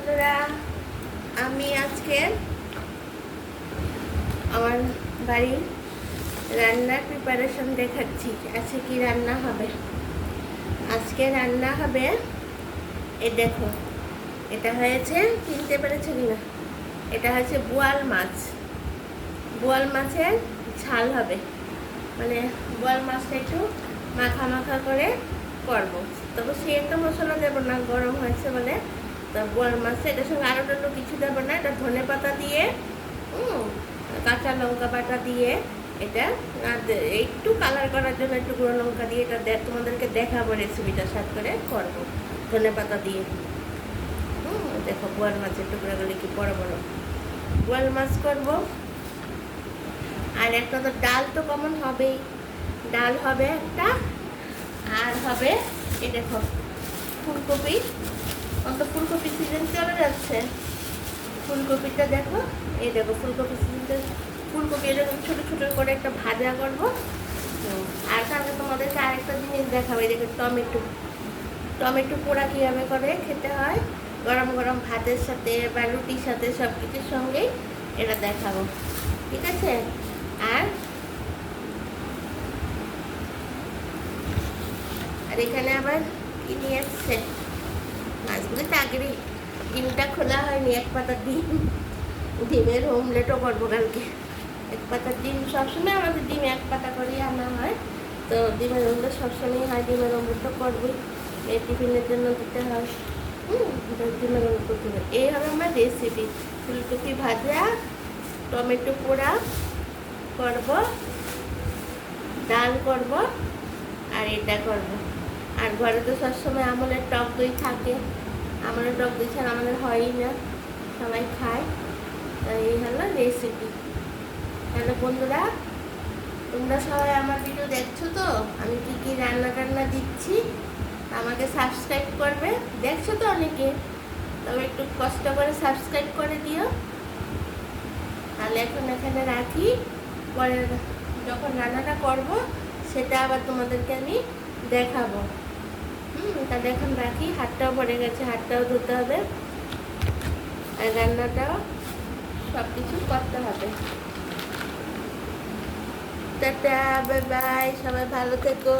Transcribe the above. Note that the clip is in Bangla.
বন্ধুরা, আমি আজকে আমার বাড়ির রান্নার প্রিপারেশন দেখাচ্ছি। আজকে কি রান্না হবে। আজকে রান্না হবে, এ দেখো, এটা হয়েছে, চিনতে পেরেছো কিনা, এটা হচ্ছে বোয়াল মাছ। বোয়াল মাছের ঝাল হবে, মানে বোয়াল মাছটা একটু মাখা মাখা করে করবো। তবে সে একটা মশলা দেবো না, গরম হয়েছে বলে। তো বোয়াল মাছটা এটার সঙ্গে আরও টারও কিছু দেবো না। এটা ধনে পাতা দিয়ে, কাঁচা লঙ্কা বাটা দিয়ে, এটা একটু কালার করার জন্য একটু গুঁড়ো লঙ্কা দিয়ে এটা তোমাদেরকে দেখাবো, রেসিপিটা সাথ করে করবো ধনে পাতা দিয়ে। দেখো বোয়াল মাছের টুকরাগুলি কি বড় বড় বোয়াল মাছ করবো। আর একটা তো ডাল তো কমন হবেই, ডাল হবে একটা। আর হবে এই দেখো ফুলকপি, ফুলকপি সিজন চলে যাচ্ছে। ফুলকপিটা দেখো, এই দেখো ফুলকপি সিজনটা, ফুলকপি এরকম ছোটো ছোটো করে একটা ভাজা করবো। আর তাহলে তোমাদেরকে আরেকটা জিনিস দেখাবো, দেখো টমেটো। টমেটো পোড়া কীভাবে করে খেতে হয় গরম গরম ভাতের সাথে বা রুটির সাথে, সব কিছুর সঙ্গেই এটা দেখাবো, ঠিক আছে। আর এখানে আবার কি নিয়ে এসছে, মাছগুলো চাকরি, ডিমটা খোলা হয়নি, এক পাতা ডিম, ডিমের অমলেটও করবো কালকে। এক পাতা ডিম সবসময় আমাদের ডিম এক পাতা করেই আনা হয়, তো ডিমের অমলেট সবসময়ই হয়। ডিমের অমলেট তো করবোই, এই টিফিনের জন্য দিতে হয়। ডিমের অমলেট করতে হবে। এই হবে আমার রেসিপি। ফুলকপি ভাজা, টমেটো পোড়া করব, ডাল করব, আর এটা করব। আর ঘরে তো সবসময় আমলের টক দই থাকে, আমলের টক দই ছাড়া আমাদের হয়ই না, সবাই খায়। তাই এই হলো রেসিপি। তাহলে বন্ধুরা, তোমরা সবাই আমার ভিডিও দেখছো তো, আমি কি কি রান্না টান্না দিচ্ছি, আমাকে সাবস্ক্রাইব করবে। দেখছো তো অনেকে, তবে একটু কষ্ট করে সাবস্ক্রাইব করে দিও। তাহলে এখন এখানে রাখি, পরে যখন রান্নাটা করব সেটা আবার তোমাদেরকে আমি দেখাবো। তাহলে এখন রাখি, হাতটাও পড়ে গেছে, হাতটাও ধুতে হবে, আর রান্নাটাও সব কিছু করতে হবে। টাটা, বাই বাই, সবাই ভালো থেকো।